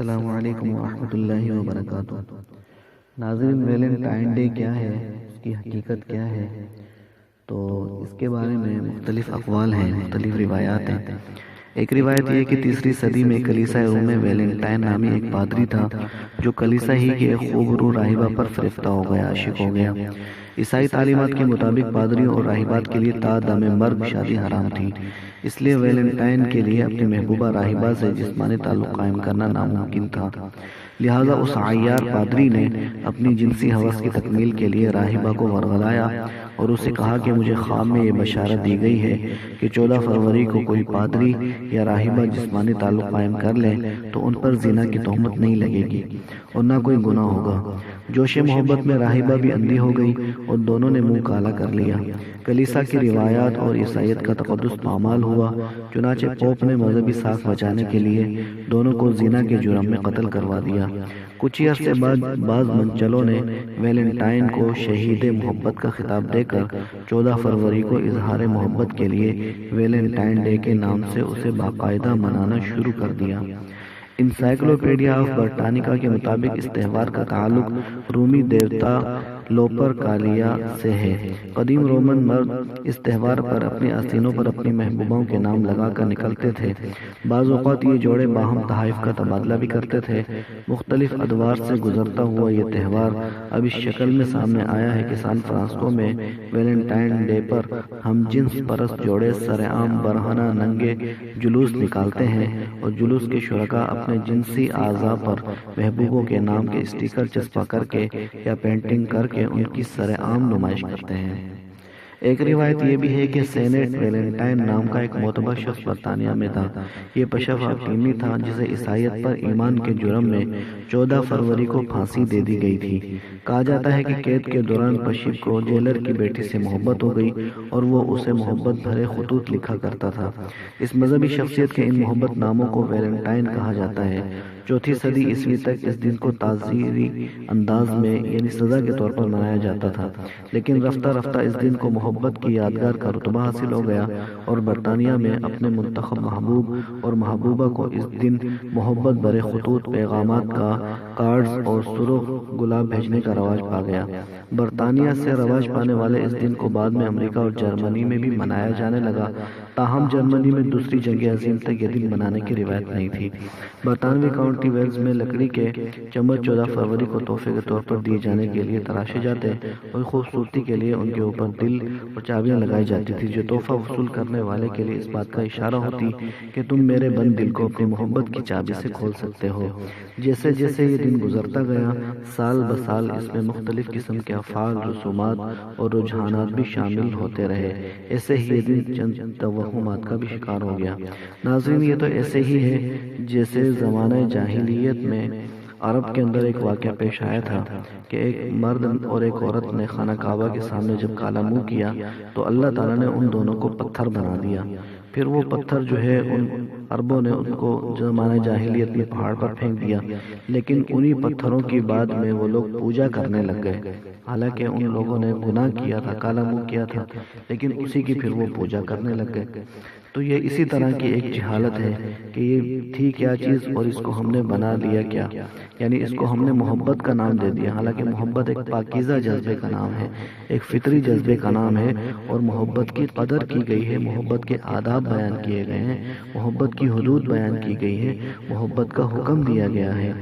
السلام علیکم ورحمۃ اللہ وبرکاتہ۔ ناظرین، ویلنٹائن ڈے کیا ہے، اس کی حقیقت کیا ہے؟ تو اس کے بارے میں مختلف اقوال ہیں، مختلف روایات ہیں۔ ایک روایت یہ کہ تیسری صدی میں کلیسا روم میں ویلنٹائن نامی ایک پادری تھا جو کلیسا ہی کے ایک خوبرو راہبہ پر فریفتہ ہو گیا، عاشق ہو گیا۔ عیسائی تعلیمات کے مطابق پادریوں اور راہبات کے لیے تا دم مرگ شادی حرام تھی، اس لیے ویلنٹائن کے لیے اپنی محبوبہ راہبہ سے جسمانی تعلق قائم کرنا ناممکن تھا۔ لہذا اس عیار پادری نے اپنی جنسی ہوس کی تکمیل کے لیے راہبہ کو ورغلایا اور اسے کہا کہ مجھے خواب میں یہ بشارت دی گئی ہے کہ 14 فروری کو کوئی پادری یا راہبہ جسمانی تعلق قائم کر لے تو ان پر زنا کی تہمت نہیں لگے گی اور نہ کوئی گناہ ہوگا۔ جوش محبت میں راہبہ بھی اندھی ہو گئی اور دونوں نے منہ کالا کر لیا۔ کلیسا کی روایات اور عیسائیت کا تقدس پامال ہوا، چنانچہ پوپ نے مذہبی ساکھ بچانے کے لیے دونوں کو زنا کے جرم میں قتل کروا دیا۔ کچھ ہی عرصے بعد بعض منچلوں نے ویلنٹائن کو شہید محبت کا خطاب دے کر 14 فروری کو اظہار محبت کے لیے ویلنٹائن ڈے کے نام سے اسے باقاعدہ منانا شروع کر دیا۔ انسائکلوپیڈیا آف برٹانیکا کے مطابق اس تہوار کا تعلق رومی دیوتا لوپر کالیا سے ہے۔ قدیم رومن مرد اس تہوار پر اپنے آستینوں پر اپنی محبوبوں کے نام لگا کر نکلتے تھے۔ بعض اوقات یہ جوڑے باہم تحائف کا تبادلہ بھی کرتے تھے۔ مختلف ادوار سے گزرتا ہوا یہ تہوار اب اس شکل میں سامنے آیا ہے کہ سان فرانسسکو میں ویلنٹائن ڈے پر ہم جنس پرست جوڑے سرعام برہنہ ننگے جلوس نکالتے ہیں اور جلوس کے شرکاء اپنے جنسی اعضاء پر محبوبوں کے نام کے اسٹیکر چسپاں کر کے یا پینٹنگ کر کے ان کی سرعام نمائش کرتے ہیں۔ ایک روایت یہ بھی ہے کہ سینٹ ویلنٹائن نام کا ایک معتبر شخص برطانیہ میں تھا۔ یہ پشف حکیمی تھا جسے عیسائیت پر ایمان کے جرم میں 14 فروری کو پھانسی دے دی گئی تھی۔ کہا جاتا ہے کہ قید کے دوران پشف کو جیلر کی بیٹی سے محبت ہو گئی اور وہ اسے محبت بھرے خطوط لکھا کرتا تھا۔ اس مذہبی شخصیت کے ان محبت ناموں کو ویلنٹائن کہا جاتا ہے۔ 4 صدی عیسوی تک اس دن کو تعزیری انداز میں یعنی سزا کے طور پر منایا جاتا تھا، لیکن رفتہ رفتہ اس دن کو محبت کی یادگار کا رتبہ حاصل ہو گیا اور برطانیہ میں اپنے منتخب محبوب اور محبوبہ کو اس دن محبت بھرے خطوط، پیغامات کا کارڈز اور سرخ گلاب بھیجنے کا رواج پا گیا۔ برطانیہ سے رواج پانے والے اس دن کو بعد میں امریکہ اور جرمنی میں بھی منایا جانے لگا، تاہم جرمنی میں دوسری جنگ عظیم تک یہ دن منانے کی روایت نہیں تھی۔ برطانوی کاؤنٹی ویلز میں لکڑی کے چمچ 14 فروری کو تحفے کے طور پر دیے جانے کے لیے تراشے جاتے اور خوبصورتی کے لیے ان کے اوپر دل اور چابیاں لگائی جاتی تھی، جو تحفہ وصول کرنے والے کے لیے اس بات کا اشارہ ہوتی کہ تم میرے بند دل کو اپنی محبت کی چابی سے کھول سکتے ہو۔ جیسے جیسے یہ دن گزرتا گیا، سال بسال اس میں مختلف قسم کے افعال، رسومات اور رجحانات بھی شامل ہوتے رہے۔ ایسے ہی یہ دن چند توہمات کا بھی شکار ہو گیا۔ ناظرین، یہ تو ایسے ہی ہے جیسے زمانہ جاہلیت میں عرب کے اندر ایک واقعہ پیش آیا تھا کہ ایک مرد اور ایک عورت نے خانہ کعبہ کے سامنے جب کالا منہ کیا تو اللہ تعالیٰ نے ان دونوں کو پتھر بنا دیا۔ پھر وہ پتھر جو ہے ان عربوں نے ان کو زمانہ جاہلیت میں پہاڑ پر پھینک دیا، لیکن انہی پتھروں کی بعد میں وہ لوگ پوجا کرنے لگ گئے۔ حالانکہ ان لوگوں نے گناہ کیا تھا، کالا منہ کیا تھا، لیکن اسی کی پھر وہ پوجا کرنے لگ گئے۔ تو یہ اسی طرح کی ایک جہالت ہے کہ یہ تھی کیا چیز اور اس کو ہم نے بنا لیا کیا، یعنی اس کو ہم نے محبت کا نام دے دیا، حالانکہ محبت ایک پاکیزہ جذبے کا نام ہے، ایک فطری جذبے کا نام ہے، اور محبت کی قدر کی گئی ہے، محبت کے آداب بیان کیے گئے ہیں، محبت کی حدود بیان کی گئی ہے، محبت کا حکم دیا گیا ہے۔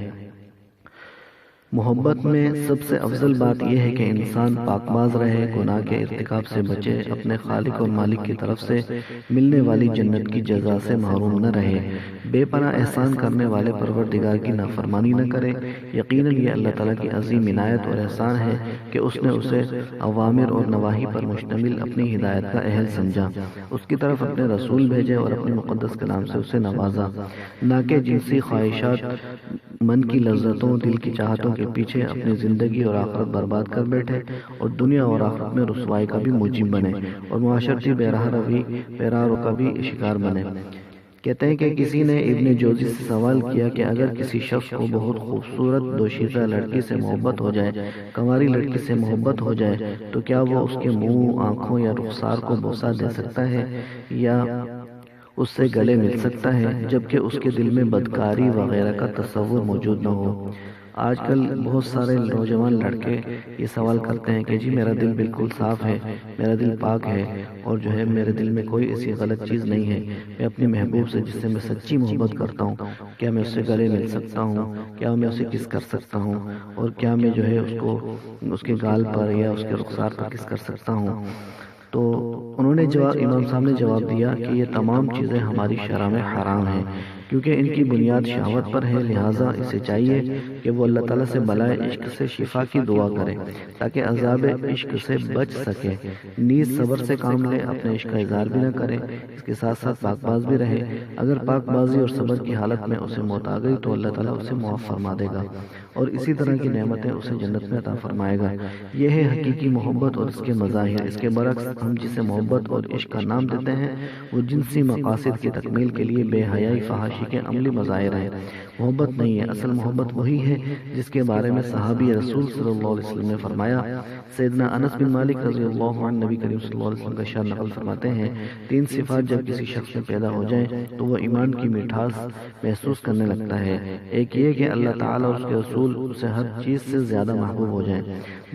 محبت میں سب سے افضل بات یہ ہے کہ انسان پاکباز رہے، گناہ کے ارتکاب سے بچے، اپنے خالق اور مالک کی طرف سے ملنے والی جنت کی جزا سے محروم نہ رہے، بے پناہ احسان کرنے والے پروردگار کی نافرمانی نہ کرے۔ یقیناً یہ اللہ تعالیٰ کی عظیم عنایت اور احسان ہے کہ اس نے اسے اوامر اور نواہی پر مشتمل اپنی ہدایت کا اہل سمجھا، اس کی طرف اپنے رسول بھیجے اور اپنے مقدس کلام سے اسے نوازا، نہ کہ جنسی خواہشات، من کی لذتوں، دل کی چاہتوں کے پیچھے اپنی زندگی اور آخرت برباد کر بیٹھے اور دنیا اور آخرت میں رسوائی کا بھی موجب بنے اور معاشرتی پیراروں کا بھی شکار بنے۔ کہتے ہیں کہ کسی نے ابن جوزی سے سوال کیا کہ اگر کسی شخص کو بہت خوبصورت دوشیزہ لڑکی سے محبت ہو جائے، کنواری لڑکی سے محبت ہو جائے، تو کیا وہ اس کے منہ، آنکھوں یا رخسار کو بوسہ دے سکتا ہے یا اس سے گلے مل سکتا ہے، جبکہ اس کے دل میں بدکاری وغیرہ کا تصور موجود نہ ہو۔ آج کل بہت سارے نوجوان لڑکے یہ سوال کرتے ہیں کہ جی میرا دل بالکل صاف ہے، میرا دل پاک ہے، اور جو ہے میرے دل میں کوئی ایسی غلط چیز نہیں ہے، میں اپنے محبوب سے جس سے میں سچی محبت کرتا ہوں، کیا میں اس سے گلے مل سکتا ہوں، کیا میں اسے کس کر سکتا ہوں، اور کیا میں جو ہے اس کو اس کے گال پر یا اس کے رخسار پر کس کر سکتا ہوں؟ تو انہوں نے امام صاحب نے جواب دیا کہ یہ تمام چیزیں ہماری شرع میں حرام ہیں، کیونکہ ان کی بنیاد شہوت پر ہے، لہٰذا اسے چاہیے کہ وہ اللہ تعالیٰ سے بلائے عشق سے شفا کی دعا کرے تاکہ عذاب عشق سے بچ سکے، نیز صبر سے کام لے، اپنے عشق کا اظہار بھی نہ کرے، اس کے ساتھ ساتھ پاک باز بھی رہے۔ اگر پاک بازی اور صبر کی حالت میں اسے موت آ گئی تو اللہ تعالیٰ اسے معاف فرما دے گا اور اسی طرح کی نعمتیں اسے جنت میں عطا فرمائے گا۔ یہ ہے حقیقی محبت اور اس کے مظاہر۔ اس کے برعکس ہم جسے محبت اور عشق کا نام دیتے ہیں وہ جنسی مقاصد کی تکمیل کے لیے بے حیائی، فحاشی کے عملی مظاہر ہیں، محبت نہیں ہے۔ اصل محبت وہی ہے جس کے بارے میں صحابی رسول صلی اللہ علیہ وسلم نے فرمایا۔ سیدنا انس بن مالک رضی اللہ عنہ نبی کریم صلی اللہ علیہ وسلم کا ارشاد نقل فرماتے ہیں، 3 صفات جب کسی شخص میں پیدا ہو جائیں تو وہ ایمان کی میٹھاس محسوس کرنے لگتا ہے۔ ایک یہ کہ اللہ تعالیٰ اور اس کے رسول اسے ہر چیز سے زیادہ محبوب ہو جائیں،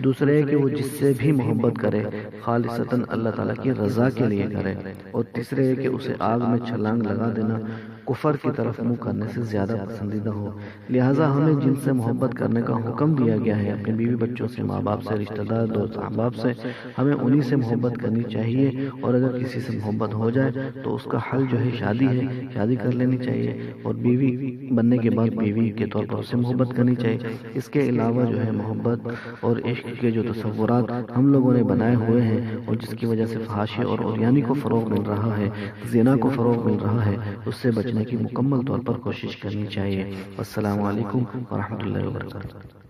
دوسرا ہے کہ وہ جس سے بھی محبت کرے خالصتاً اللہ تعالیٰ کی رضا کے لیے کرے، اور تیسرے ہے کہ اسے آگ میں چھلانگ لگا دینا کفر کی طرف منہ کرنے سے زیادہ پسندیدہ ہو۔ لہٰذا ہمیں جن سے محبت کرنے کا حکم دیا گیا ہے، اپنے بیوی بچوں سے، ماں باپ سے، رشتہ دار، دوست احباب سے، ہمیں انہی سے محبت کرنی چاہیے، اور اگر کسی سے محبت ہو جائے تو اس کا حل جو ہے شادی ہے، شادی کر لینی چاہیے، اور بیوی بننے کے بعد بیوی کے طور پر اس سے محبت کرنی چاہیے۔ اس کے علاوہ جو ہے محبت اور عشق کے جو تصورات ہم لوگوں نے بنائے ہوئے ہیں اور جس کی وجہ سے فحاشی اور عریانی کو فروغ مل رہا ہے، زنا کو فروغ مل رہا ہے، اس سے بچنے کی مکمل طور پر کوشش کرنی چاہیے۔ السلام علیکم ورحمۃ اللہ وبرکاتہ۔